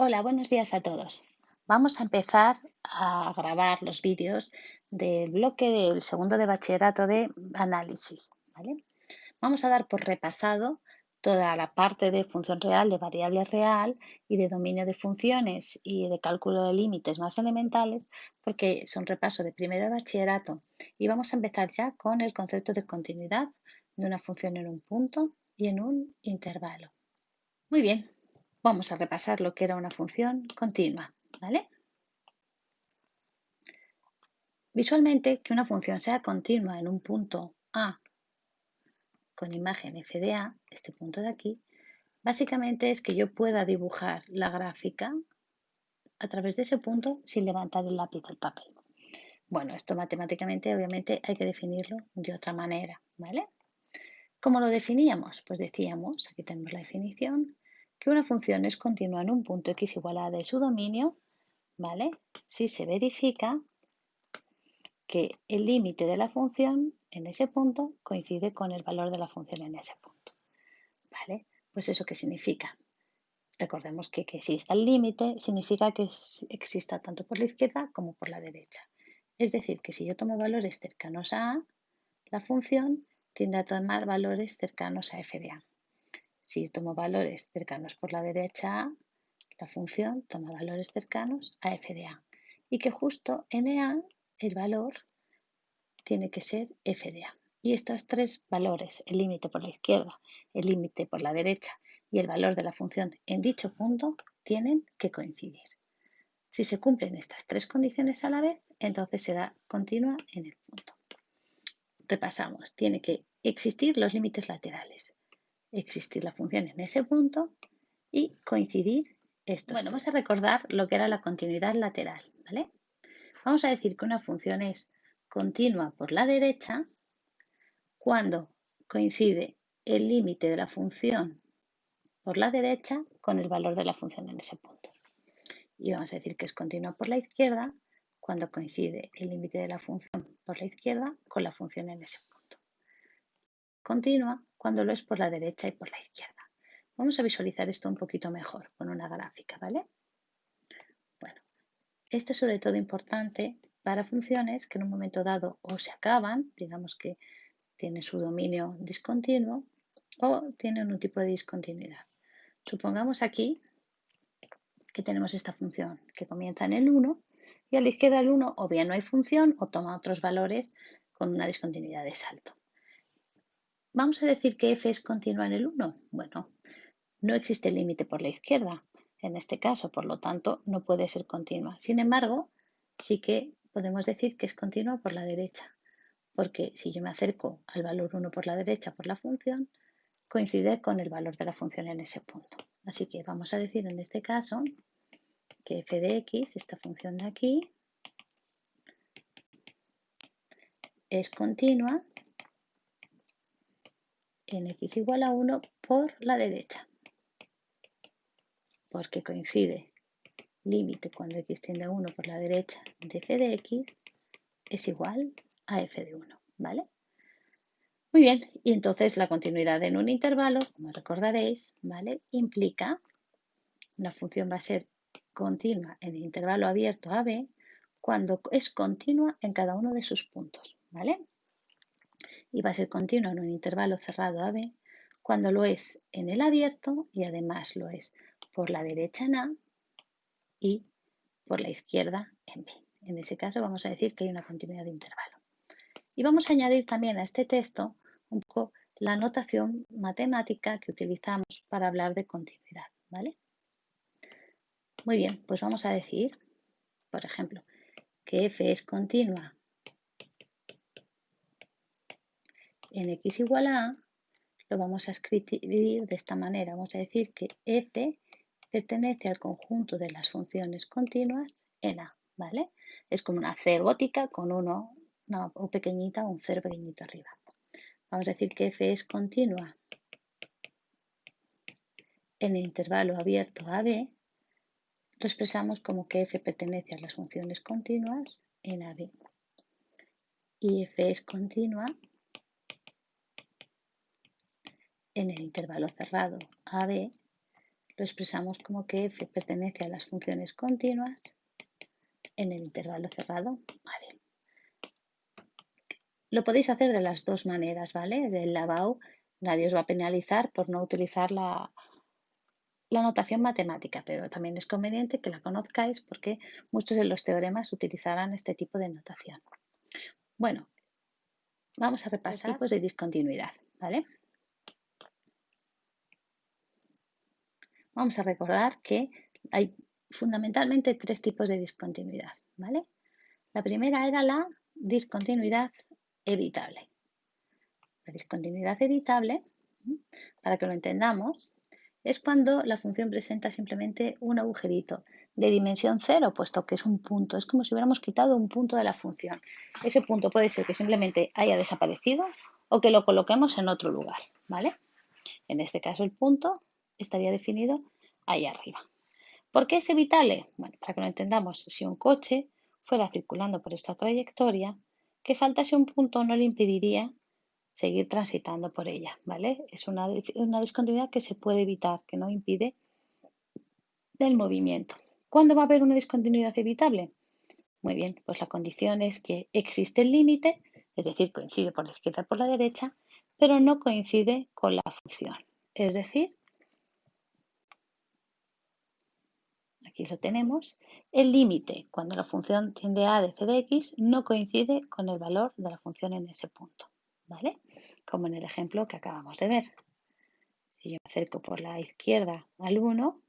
Hola, buenos días a todos. Vamos a empezar a grabar los vídeos del bloque del segundo de bachillerato de análisis, ¿vale? Vamos a dar por repasado toda la parte de función real, de variable real y de dominio de funciones y de cálculo de límites más elementales, porque son repaso de primero de bachillerato. Y vamos a empezar ya con el concepto de continuidad de una función en un punto y en un intervalo. Muy bien, vamos a repasar lo que era una función continua, ¿vale? Visualmente, que una función sea continua en un punto A con imagen f de A, este punto de aquí, básicamente es que yo pueda dibujar la gráfica a través de ese punto sin levantar el lápiz del papel. Bueno, esto matemáticamente obviamente hay que definirlo de otra manera, ¿vale? ¿Cómo lo definíamos? Pues decíamos, aquí tenemos la definición, que una función es continua en un punto x igual a de su dominio, ¿vale? Si se verifica que el límite de la función en ese punto coincide con el valor de la función en ese punto. ¿Vale? Pues eso qué significa. Recordemos que exista el límite significa que exista tanto por la izquierda como por la derecha. Es decir, que si yo tomo valores cercanos a A, la función tiende a tomar valores cercanos a f de A. Si yo tomo valores cercanos por la derecha A, la función toma valores cercanos a f de A. Y que justo en A el valor tiene que ser f de A. Y estos tres valores, el límite por la izquierda, el límite por la derecha y el valor de la función en dicho punto, tienen que coincidir. Si se cumplen estas tres condiciones a la vez, entonces será continua en el punto. Repasamos, tiene que existir los límites laterales, existir la función en ese punto y coincidir estos. Bueno, vamos a recordar lo que era la continuidad lateral, ¿vale? Vamos a decir que una función es continua por la derecha cuando coincide el límite de la función por la derecha con el valor de la función en ese punto. Y vamos a decir que es continua por la izquierda cuando coincide el límite de la función por la izquierda con la función en ese punto. Continua cuando lo es por la derecha y por la izquierda. Vamos a visualizar esto un poquito mejor con una gráfica, ¿vale? Bueno, esto es sobre todo importante para funciones que en un momento dado o se acaban, digamos que tienen su dominio discontinuo, o tienen un tipo de discontinuidad. Supongamos aquí que tenemos esta función que comienza en el 1 y a la izquierda del 1 o bien no hay función o toma otros valores con una discontinuidad de salto. ¿Vamos a decir que f es continua en el 1? Bueno, no existe límite por la izquierda en este caso, por lo tanto no puede ser continua. Sin embargo, sí que podemos decir que es continua por la derecha, porque si yo me acerco al valor 1 por la derecha por la función, coincide con el valor de la función en ese punto. Así que vamos a decir en este caso que f de x, esta función de aquí, es continua en x igual a 1 por la derecha, porque coincide límite cuando x tiende a 1 por la derecha de f de x es igual a f de 1, ¿vale? Muy bien, y entonces la continuidad en un intervalo, como recordaréis, ¿vale? Implica una función va a ser continua en el intervalo abierto a b cuando es continua en cada uno de sus puntos, ¿vale? Y va a ser continua en un intervalo cerrado a b cuando lo es en el abierto y además lo es por la derecha en a y por la izquierda en b. En ese caso vamos a decir que hay una continuidad de intervalo. Y vamos a añadir también a este texto un poco la notación matemática que utilizamos para hablar de continuidad, ¿vale? Muy bien, pues vamos a decir, por ejemplo, que f es continua en x igual a a, lo vamos a escribir de esta manera. Vamos a decir que f pertenece al conjunto de las funciones continuas en a, ¿vale? Es como una C gótica con una O pequeñita o un cero pequeñito arriba. Vamos a decir que f es continua en el intervalo abierto a b, lo expresamos como que f pertenece a las funciones continuas en AB. Y f es continua en el intervalo cerrado AB, lo expresamos como que f pertenece a las funciones continuas en el intervalo cerrado. A ver, lo podéis hacer de las dos maneras, ¿vale? Del lavabo nadie os va a penalizar por no utilizar la notación matemática, pero también es conveniente que la conozcáis porque muchos de los teoremas utilizarán este tipo de notación. Bueno, vamos a repasar los tipos de discontinuidad, ¿vale? Vamos a recordar que hay fundamentalmente tres tipos de discontinuidad, ¿vale? La primera era la discontinuidad evitable. La discontinuidad evitable, para que lo entendamos, es cuando la función presenta simplemente un agujerito de dimensión cero, puesto que es un punto. Es como si hubiéramos quitado un punto de la función. Ese punto puede ser que simplemente haya desaparecido o que lo coloquemos en otro lugar, ¿vale? En este caso el punto estaría definido ahí arriba. ¿Por qué es evitable? Bueno, para que lo entendamos, si un coche fuera circulando por esta trayectoria, que faltase un punto no le impediría seguir transitando por ella, ¿vale? Es una discontinuidad que se puede evitar, que no impide el movimiento. ¿Cuándo va a haber una discontinuidad evitable? Muy bien, pues la condición es que existe el límite, es decir, coincide por la izquierda y por la derecha, pero no coincide con la función. Es decir, aquí lo tenemos, el límite cuando la función tiende a de f de x no coincide con el valor de la función en ese punto, ¿vale? Como en el ejemplo que acabamos de ver. Si yo me acerco por la izquierda al 1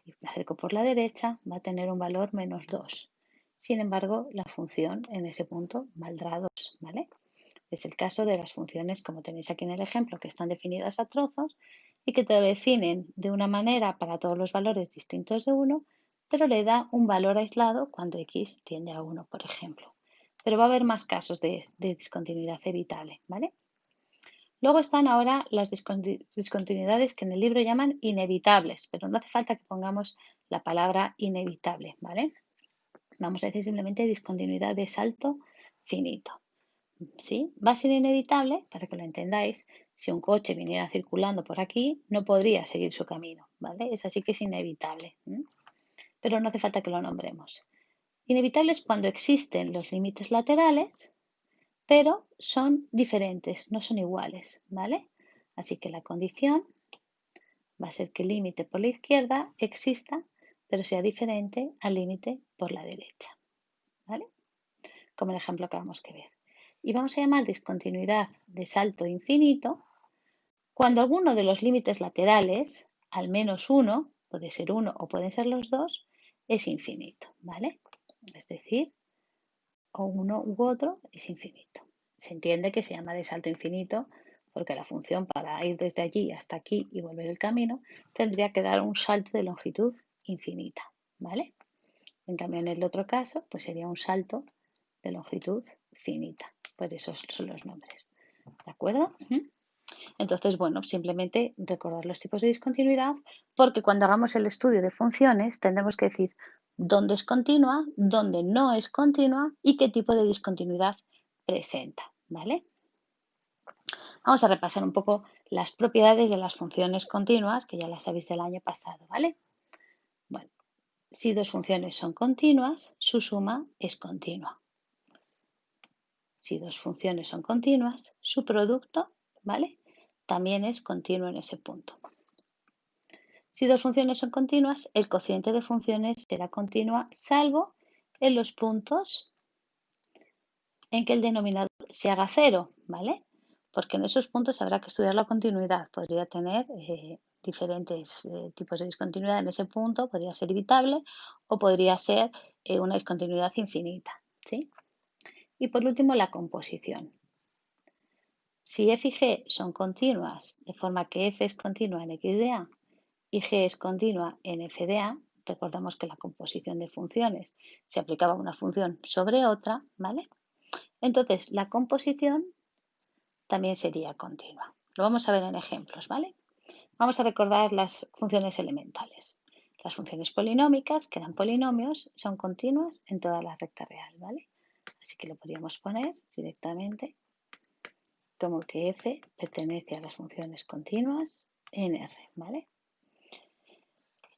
y me acerco por la derecha, va a tener un valor menos 2. Sin embargo, la función en ese punto valdrá 2, ¿vale? Es el caso de las funciones, como tenéis aquí en el ejemplo, que están definidas a trozos y que te definen de una manera para todos los valores distintos de 1, pero le da un valor aislado cuando x tiende a 1, por ejemplo. Pero va a haber más casos de discontinuidad evitable, ¿vale? Luego están ahora las discontinuidades que en el libro llaman inevitables, pero no hace falta que pongamos la palabra inevitable, ¿vale? Vamos a decir simplemente discontinuidad de salto finito. ¿Sí? Va a ser inevitable, para que lo entendáis, si un coche viniera circulando por aquí, no podría seguir su camino, ¿vale? Es así que es inevitable, pero no hace falta que lo nombremos. Inevitable es cuando existen los límites laterales, pero son diferentes, no son iguales, ¿vale? Así que la condición va a ser que el límite por la izquierda exista, pero sea diferente al límite por la derecha, ¿vale? Como el ejemplo que acabamos de ver. Y vamos a llamar discontinuidad de salto infinito cuando alguno de los límites laterales, al menos uno, puede ser uno o pueden ser los dos, es infinito, ¿vale? Es decir, o uno u otro es infinito. Se entiende que se llama de salto infinito porque la función para ir desde allí hasta aquí y volver el camino tendría que dar un salto de longitud infinita, ¿vale? En cambio, en el otro caso, pues sería un salto de longitud finita. Por eso son los nombres. ¿De acuerdo? Entonces, bueno, simplemente recordar los tipos de discontinuidad porque cuando hagamos el estudio de funciones tendremos que decir dónde es continua, dónde no es continua y qué tipo de discontinuidad presenta, ¿vale? Vamos a repasar un poco las propiedades de las funciones continuas, que ya las sabéis del año pasado, ¿vale? Bueno, si dos funciones son continuas, su suma es continua. Si dos funciones son continuas, su producto, ¿vale? También es continuo en ese punto. Si dos funciones son continuas, el cociente de funciones será continua, salvo en los puntos en que el denominador se haga cero, ¿vale? Porque en esos puntos habrá que estudiar la continuidad. Podría tener diferentes tipos de discontinuidad en ese punto, podría ser evitable o podría ser una discontinuidad infinita, ¿sí? Y por último, la composición. Si f y g son continuas, de forma que f es continua en x de a y g es continua en f de a, recordamos que la composición de funciones se aplicaba a una función sobre otra, ¿vale? Entonces, la composición también sería continua. Lo vamos a ver en ejemplos, ¿vale? Vamos a recordar las funciones elementales. Las funciones polinómicas, que eran polinomios, son continuas en toda la recta real, ¿vale? Así que lo podríamos poner directamente como que f pertenece a las funciones continuas en R, ¿vale?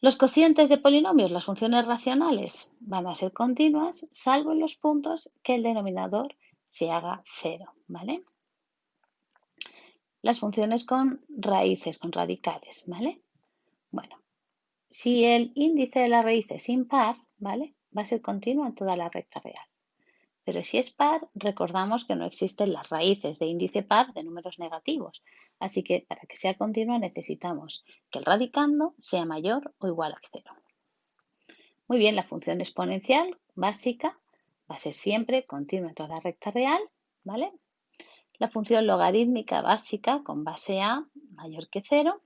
Los cocientes de polinomios, las funciones racionales, van a ser continuas, salvo en los puntos que el denominador se haga cero, ¿vale? Las funciones con raíces, con radicales, ¿vale? Bueno, si el índice de la raíz es impar, ¿vale? Va a ser continua en toda la recta real. Pero si es par, recordamos que no existen las raíces de índice par de números negativos. Así que para que sea continua necesitamos que el radicando sea mayor o igual a cero. Muy bien, la función exponencial básica va a ser siempre continua en toda la recta real, ¿vale? La función logarítmica básica con base a mayor que cero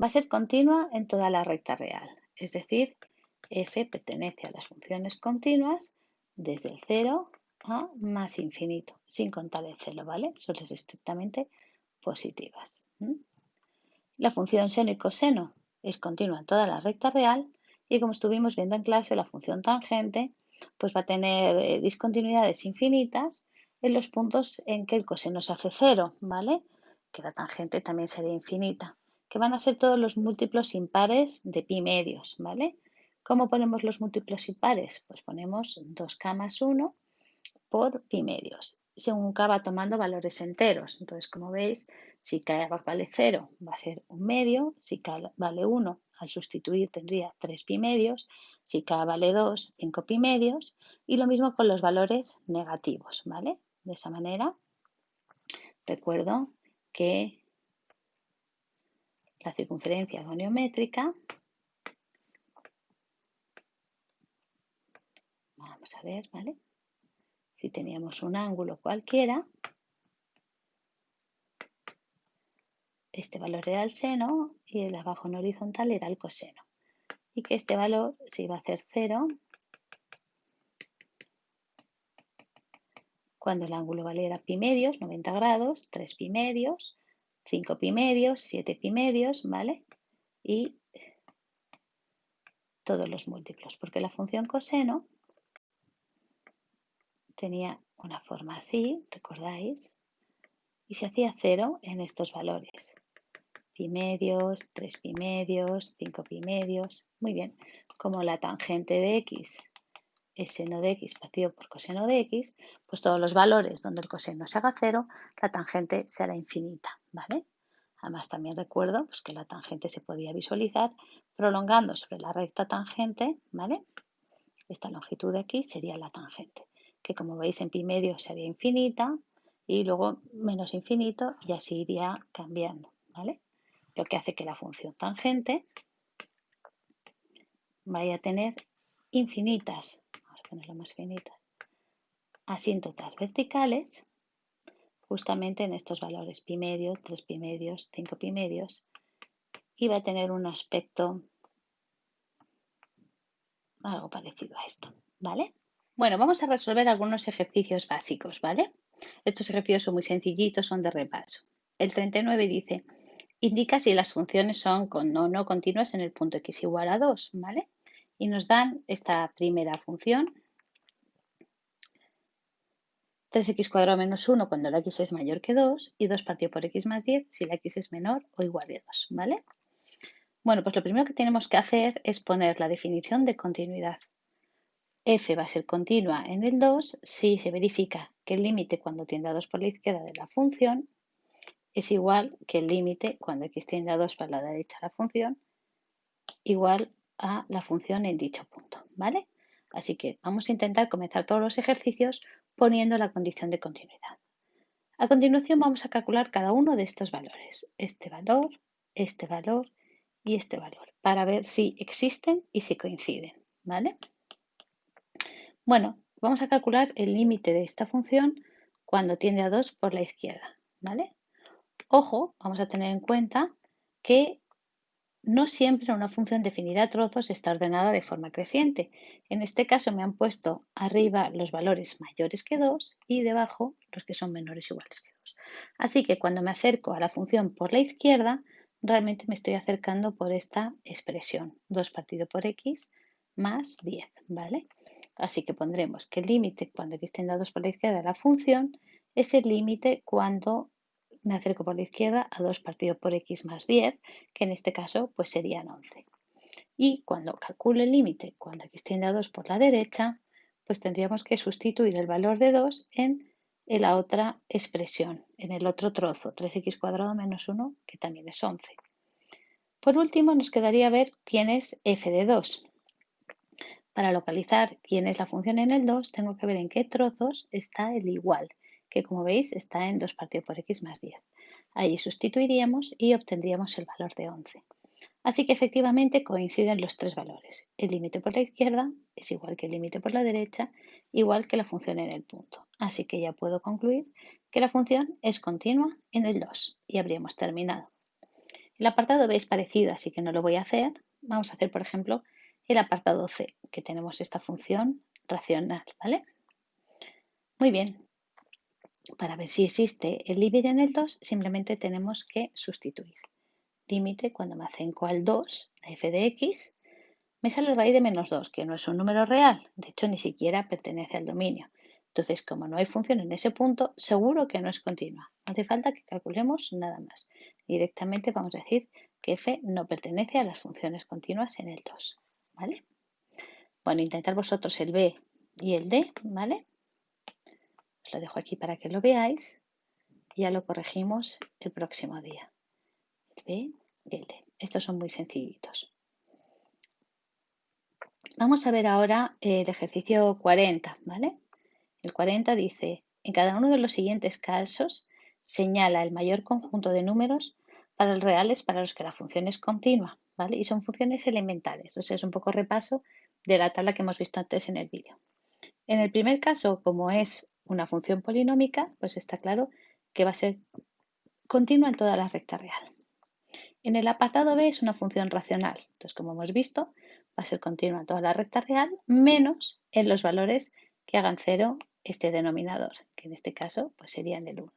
va a ser continua en toda la recta real. Es decir, f pertenece a las funciones continuas desde el 0 a más infinito, sin contar el cero, ¿vale? Son las estrictamente positivas. La función seno y coseno es continua en toda la recta real y como estuvimos viendo en clase, la función tangente pues va a tener discontinuidades infinitas en los puntos en que el coseno se hace cero, ¿vale? Que la tangente también sería infinita, que van a ser todos los múltiplos impares de pi medios, ¿vale? ¿Cómo ponemos los múltiplos impares? Pues ponemos 2k más 1 por pi medios, según k va tomando valores enteros. Entonces, como veis, si k vale 0 va a ser un medio, si k vale 1 al sustituir tendría 3 pi medios, si k vale 2, 5 pi medios, y lo mismo con los valores negativos, ¿vale? De esa manera, recuerdo que la circunferencia goniométrica, vamos a ver, ¿vale? Si teníamos un ángulo cualquiera, este valor era el seno y el abajo en horizontal era el coseno. Y que este valor se iba a hacer 0 cuando el ángulo valiera pi medios, 90 grados, 3 pi medios, 5 pi medios, 7 pi medios, ¿vale? Y todos los múltiplos, porque la función coseno tenía una forma así, ¿recordáis? Y se hacía 0 en estos valores. Pi medios, 3 pi medios, 5 pi medios. Muy bien, como la tangente de x es seno de x partido por coseno de x, pues todos los valores donde el coseno se haga 0, la tangente será infinita, ¿vale? Además también recuerdo pues, que la tangente se podía visualizar prolongando sobre la recta tangente, ¿vale? Esta longitud de aquí sería la tangente, que como veis en pi medio sería infinita y luego menos infinito y así iría cambiando, ¿vale? Lo que hace que la función tangente vaya a tener infinitas, vamos a ponerlo más finita, asíntotas verticales, justamente en estos valores pi medio, 3 pi medios, 5 pi medios, y va a tener un aspecto algo parecido a esto, ¿vale? Bueno, vamos a resolver algunos ejercicios básicos, ¿vale? Estos ejercicios son muy sencillitos, son de repaso. El 39 dice, indica si las funciones son no continuas en el punto x igual a 2, ¿vale? Y nos dan esta primera función, 3x cuadrado menos 1 cuando la x es mayor que 2 y 2 partido por x más 10 si la x es menor o igual a 2, ¿vale? Bueno, pues lo primero que tenemos que hacer es poner la definición de continuidad. F va a ser continua en el 2 si se verifica que el límite cuando tiende a 2 por la izquierda de la función es igual que el límite cuando x tiende a 2 por la derecha de la función igual a la función en dicho punto, ¿vale? Así que vamos a intentar comenzar todos los ejercicios poniendo la condición de continuidad. A continuación vamos a calcular cada uno de estos valores, este valor y este valor, para ver si existen y si coinciden, ¿vale? Bueno, vamos a calcular el límite de esta función cuando tiende a 2 por la izquierda, ¿vale? Ojo, vamos a tener en cuenta que no siempre una función definida a trozos está ordenada de forma creciente. En este caso me han puesto arriba los valores mayores que 2 y debajo los que son menores o iguales que 2. Así que cuando me acerco a la función por la izquierda, realmente me estoy acercando por esta expresión, 2 partido por x más 10, ¿vale? Así que pondremos que el límite cuando x tiende a 2 por la izquierda de la función es el límite cuando me acerco por la izquierda a 2 partido por x más 10, que en este caso pues serían 11. Y cuando calculo el límite, cuando x tiende a 2 por la derecha, pues tendríamos que sustituir el valor de 2 en la otra expresión, en el otro trozo, 3x² menos 1, que también es 11. Por último, nos quedaría ver quién es f de 2. Para localizar quién es la función en el 2, tengo que ver en qué trozos está el igual, que como veis está en 2 partido por x más 10. Ahí sustituiríamos y obtendríamos el valor de 11. Así que efectivamente coinciden los tres valores. El límite por la izquierda es igual que el límite por la derecha, igual que la función en el punto. Así que ya puedo concluir que la función es continua en el 2 y habríamos terminado. El apartado B es parecido, así que no lo voy a hacer. Vamos a hacer, por ejemplo, el apartado C, que tenemos esta función racional, ¿vale? Muy bien. Para ver si existe el límite en el 2, simplemente tenemos que sustituir. Límite, cuando me acerco al 2, la f de x, me sale raíz de menos 2, que no es un número real. De hecho, ni siquiera pertenece al dominio. Entonces, como no hay función en ese punto, seguro que no es continua. No hace falta que calculemos nada más. Directamente vamos a decir que f no pertenece a las funciones continuas en el 2. ¿Vale? Bueno, intentad vosotros el b y el d, ¿vale? Os lo dejo aquí para que lo veáis y ya lo corregimos el próximo día. El b y el d. Estos son muy sencillitos. Vamos a ver ahora el ejercicio 40, ¿vale? El 40 dice, en cada uno de los siguientes casos, señala el mayor conjunto de números para los reales para los que la función es continua, ¿vale? Y son funciones elementales, o sea, es un poco repaso de la tabla que hemos visto antes en el vídeo. En el primer caso, como es una función polinómica, pues está claro que va a ser continua en toda la recta real. En el apartado B es una función racional, entonces como hemos visto, va a ser continua en toda la recta real, menos en los valores que hagan cero este denominador, que en este caso pues serían el 1.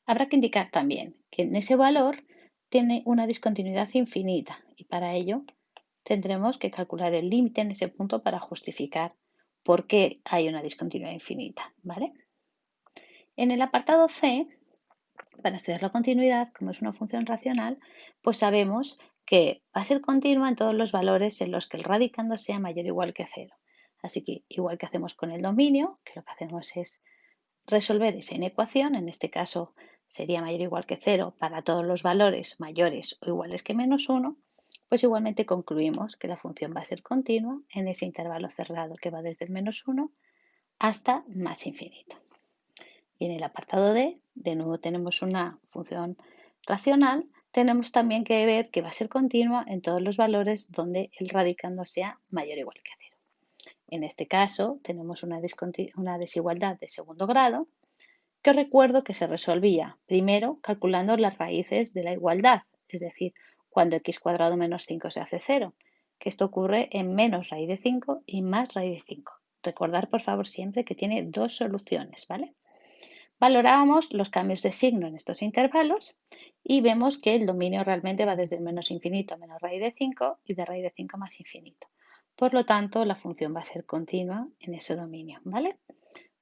Habrá que indicar también que en ese valor tiene una discontinuidad infinita y para ello tendremos que calcular el límite en ese punto para justificar por qué hay una discontinuidad infinita, ¿vale? En el apartado C, para estudiar la continuidad, como es una función racional, pues sabemos que va a ser continua en todos los valores en los que el radicando sea mayor o igual que 0. Así que igual que hacemos con el dominio, que lo que hacemos es resolver esa inecuación, en este caso sería mayor o igual que 0 para todos los valores mayores o iguales que menos 1, pues igualmente concluimos que la función va a ser continua en ese intervalo cerrado que va desde el menos 1 hasta más infinito. Y en el apartado D, de nuevo tenemos una función racional, tenemos también que ver que va a ser continua en todos los valores donde el radicando sea mayor o igual que 0. En este caso tenemos una desigualdad de segundo grado, que os recuerdo que se resolvía primero calculando las raíces de la igualdad, es decir, cuando x² menos 5 se hace 0, que esto ocurre en menos raíz de 5 y más raíz de 5. Recordad, por favor, siempre que tiene dos soluciones, ¿vale? Valorábamos los cambios de signo en estos intervalos y vemos que el dominio realmente va desde el menos infinito a menos raíz de 5 y de raíz de 5 más infinito. Por lo tanto, la función va a ser continua en ese dominio, ¿vale?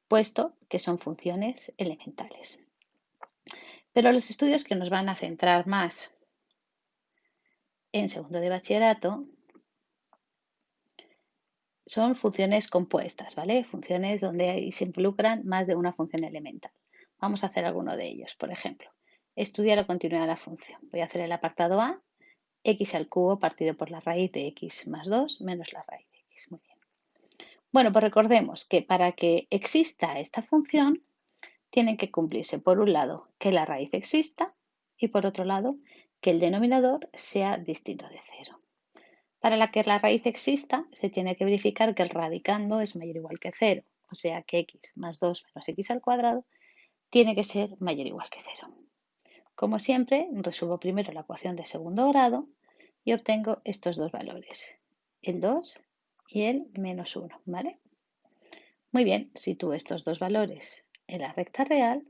Puesto que son funciones elementales. Pero los estudios que nos van a centrar más en segundo de bachillerato son funciones compuestas, ¿vale? Funciones donde se involucran más de una función elemental. Vamos a hacer alguno de ellos. Por ejemplo, estudia la continuidad de la función. Voy a hacer el apartado A, x al cubo partido por la raíz de x más 2 menos la raíz de x. Muy bien. Bueno, pues recordemos que para que exista esta función, tienen que cumplirse, por un lado, que la raíz exista y, por otro lado, que el denominador sea distinto de 0. Para que la raíz exista, se tiene que verificar que el radicando es mayor o igual que 0, o sea que x más 2 menos x² tiene que ser mayor o igual que 0. Como siempre, resuelvo primero la ecuación de segundo grado y obtengo estos dos valores, el 2 y el menos 1, ¿vale? Muy bien, sitúo estos dos valores en la recta real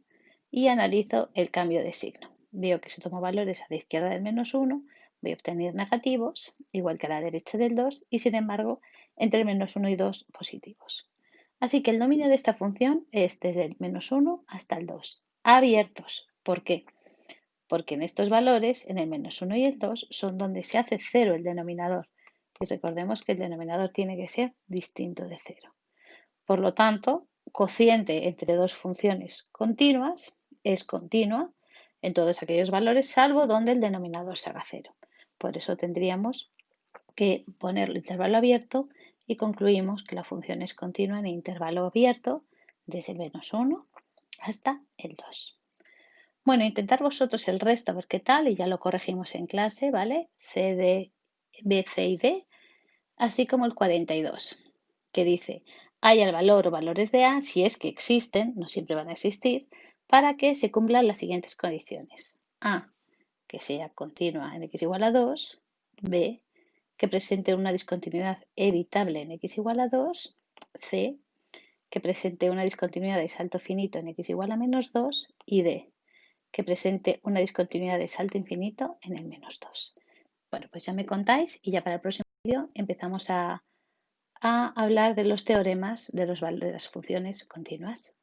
y analizo el cambio de signo. Veo que si tomo valores a la izquierda del menos 1, voy a obtener negativos, igual que a la derecha del 2, y sin embargo, entre el menos 1 y 2, positivos. Así que el dominio de esta función es desde el menos 1 hasta el 2, abiertos. ¿Por qué? Porque en estos valores, en el menos 1 y el 2, son donde se hace 0 el denominador. Y recordemos que el denominador tiene que ser distinto de 0. Por lo tanto, cociente entre dos funciones continuas es continua en todos aquellos valores, salvo donde el denominador se haga 0. Por eso tendríamos que poner el intervalo abierto y concluimos que la función es continua en el intervalo abierto desde el -1 hasta el 2. Bueno, intentar vosotros el resto a ver qué tal y ya lo corregimos en clase, ¿vale? C, D, B, C y D, así como el 42, que dice, haya el valor o valores de A, si es que existen, no siempre van a existir, para que se cumplan las siguientes condiciones. A, que sea continua en x igual a 2. B, que presente una discontinuidad evitable en x igual a 2. C, que presente una discontinuidad de salto finito en x igual a -2. Y D, que presente una discontinuidad de salto infinito en el -2. Bueno, pues ya me contáis y ya para el próximo vídeo empezamos a hablar de los teoremas de las funciones continuas.